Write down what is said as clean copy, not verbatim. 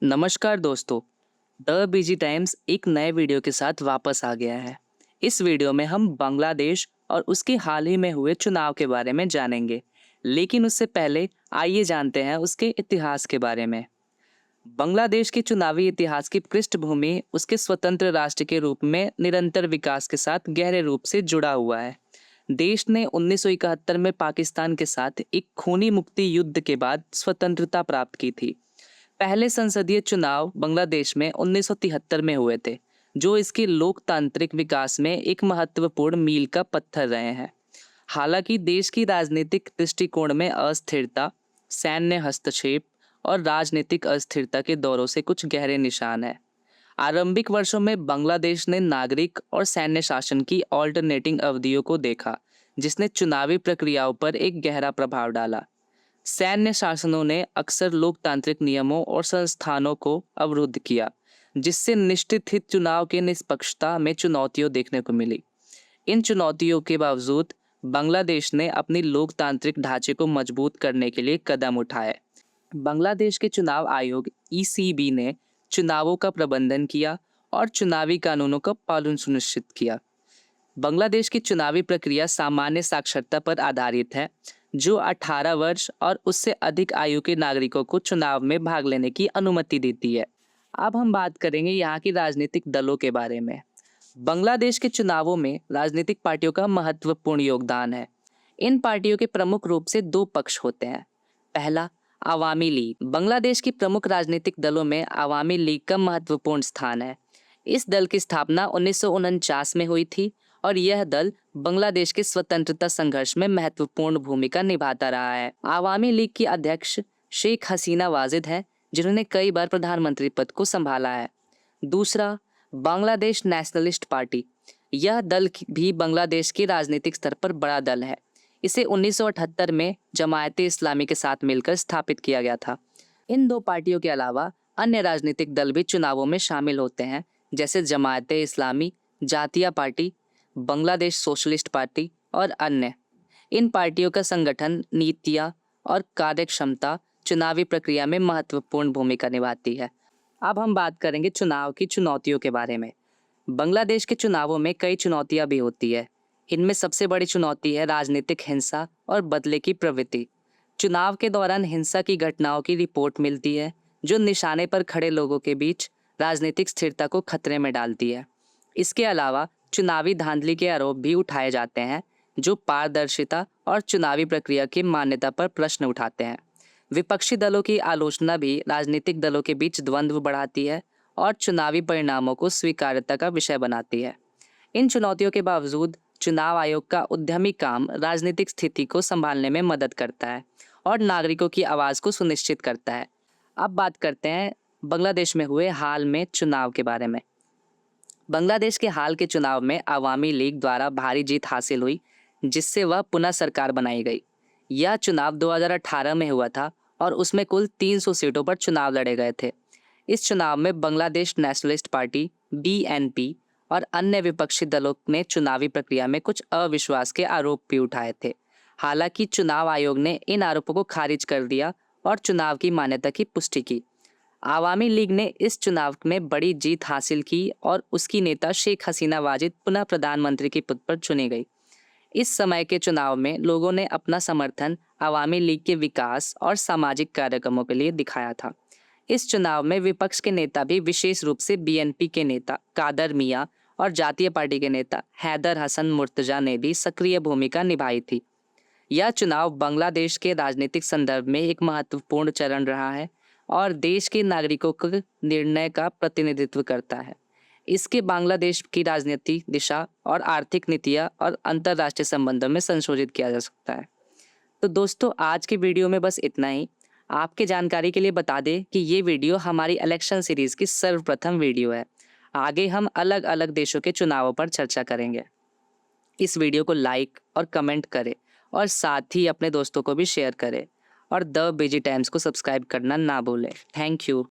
नमस्कार दोस्तों। The busy times एक नए वीडियो के साथ वापस आ गया है। इस वीडियो में हम बांग्लादेश और उसके हाल ही में हुए चुनाव के बारे में जानेंगे, लेकिन उससे पहले आइए जानते हैं उसके इतिहास के बारे में। बांग्लादेश के चुनावी इतिहास की पृष्ठभूमि उसके स्वतंत्र राष्ट्र के रूप में निरंतर विकास के साथ गहरे रूप से जुड़ा हुआ है। देश ने 1971 में पाकिस्तान के साथ एक खूनी मुक्ति युद्ध के बाद स्वतंत्रता प्राप्त की थी। पहले संसदीय चुनाव बांग्लादेश में 1973 में हुए थे, जो इसके लोकतांत्रिक विकास में एक महत्वपूर्ण मील का पत्थर रहे हैं। हालांकि देश की राजनीतिक दृष्टिकोण में अस्थिरता, सैन्य हस्तक्षेप और राजनीतिक अस्थिरता के दौरों से कुछ गहरे निशान हैं। आरंभिक वर्षों में बांग्लादेश ने नागरिक और सैन्य शासन की ऑल्टरनेटिंग अवधियों को देखा, जिसने चुनावी प्रक्रियाओं पर एक गहरा प्रभाव डाला। सैन्य शासनों ने अक्सर लोकतांत्रिक नियमों और संस्थानों को अवरुद्ध किया, जिससे निश्चित हित चुनाव के निष्पक्षता में चुनौतियां देखने को मिली। इन चुनौतियों के बावजूद बांग्लादेश ने अपनी लोकतांत्रिक ढांचे को मजबूत करने के लिए कदम उठाए। बांग्लादेश के चुनाव आयोग ईसीबी ने चुनावों का प्रबंधन किया और चुनावी कानूनों का पालन सुनिश्चित किया। बांग्लादेश की चुनावी प्रक्रिया सामान्य साक्षरता पर आधारित है, जो 18 वर्ष और उससे अधिक आयु के नागरिकों को चुनाव में भाग लेने की अनुमति देती है। अब हम बात करेंगे यहाँ की राजनीतिक दलों के बारे में। बांग्लादेश के चुनावों में राजनीतिक पार्टियों का महत्वपूर्ण योगदान है। इन पार्टियों के प्रमुख रूप से दो पक्ष होते हैं। पहला, अवामी लीग। बांग्लादेश की प्रमुख राजनीतिक दलों में अवामी लीग का महत्वपूर्ण स्थान है। इस दल की स्थापना 1949 में हुई थी और यह दल बांग्लादेश के स्वतंत्रता संघर्ष में महत्वपूर्ण भूमिका निभाता रहा है। अवामी लीग की अध्यक्ष शेख हसीना वाजिद है, जिन्होंने कई बार प्रधानमंत्री पद को संभाला है। दूसरा, बांग्लादेश नेशनलिस्ट पार्टी। यह दल भी बांग्लादेश के राजनीतिक स्तर पर बड़ा दल है। इसे 1978 में जमायते इस्लामी के साथ मिलकर स्थापित किया गया था। इन दो पार्टियों के अलावा अन्य राजनीतिक दल भी चुनावों में शामिल होते हैं, जैसे जमायते इस्लामी, जातीय पार्टी, बांग्लादेश सोशलिस्ट पार्टी और अन्य। इन पार्टियों का संगठन, नीतियां और कार्यक्षमता चुनावी प्रक्रिया में महत्वपूर्ण भूमिका निभाती है। अब हम बात करेंगे चुनाव की चुनौतियों के बारे में। बांग्लादेश के चुनावों में कई चुनौतियां भी होती है। इनमें सबसे बड़ी चुनौती है राजनीतिक हिंसा और बदले की प्रवृत्ति। चुनाव के दौरान हिंसा की घटनाओं की रिपोर्ट मिलती है, जो निशाने पर खड़े लोगों के बीच राजनीतिक स्थिरता को खतरे में डालती है। इसके अलावा चुनावी धांधली के आरोप भी उठाए जाते हैं, जो पारदर्शिता और चुनावी प्रक्रिया की मान्यता पर प्रश्न उठाते हैं। विपक्षी दलों की आलोचना भी राजनीतिक दलों के बीच द्वंद्व बढ़ाती है और चुनावी परिणामों को स्वीकार्यता का विषय बनाती है। इन चुनौतियों के बावजूद चुनाव आयोग का उद्यमी काम राजनीतिक स्थिति को संभालने में मदद करता है और नागरिकों की आवाज़ को सुनिश्चित करता है। अब बात करते हैं बांग्लादेश में हुए हाल में चुनाव के बारे में। बांग्लादेश के हाल के चुनाव में अवामी लीग द्वारा भारी जीत हासिल हुई, जिससे वह पुनः सरकार बनाई गई। यह चुनाव 2018 में हुआ था और उसमें कुल 300 सीटों पर चुनाव लड़े गए थे। इस चुनाव में बांग्लादेश नेशनलिस्ट पार्टी बीएनपी और अन्य विपक्षी दलों ने चुनावी प्रक्रिया में कुछ अविश्वास के आरोप भी उठाए थे। हालांकि चुनाव आयोग ने इन आरोपों को खारिज कर दिया और चुनाव की मान्यता की पुष्टि की। आवामी लीग ने इस चुनाव में बड़ी जीत हासिल की और उसकी नेता शेख हसीना वाजिद पुनः प्रधानमंत्री के पद पर चुनी गई। इस समय के चुनाव में लोगों ने अपना समर्थन आवामी लीग के विकास और सामाजिक कार्यक्रमों के लिए दिखाया था। इस चुनाव में विपक्ष के नेता भी, विशेष रूप से बीएनपी के नेता कादर मियां और जातीय पार्टी के नेता हैदर हसन मुर्तजा ने भी सक्रिय भूमिका निभाई थी। यह चुनाव बांग्लादेश के राजनीतिक संदर्भ में एक महत्वपूर्ण चरण रहा है और देश के नागरिकों के निर्णय का प्रतिनिधित्व करता है। इसके बांग्लादेश की राजनीति दिशा और आर्थिक नीतियाँ और अंतर्राष्ट्रीय संबंधों में संशोधित किया जा सकता है। तो दोस्तों, आज की वीडियो में बस इतना ही। आपके जानकारी के लिए बता दें कि ये वीडियो हमारी इलेक्शन सीरीज की सर्वप्रथम वीडियो है। आगे हम अलग अलग देशों के चुनावों पर चर्चा करेंगे। इस वीडियो को लाइक और कमेंट करें और साथ ही अपने दोस्तों को भी शेयर करें और द बीजी टाइम्स को सब्सक्राइब करना ना भूलें। Thank you.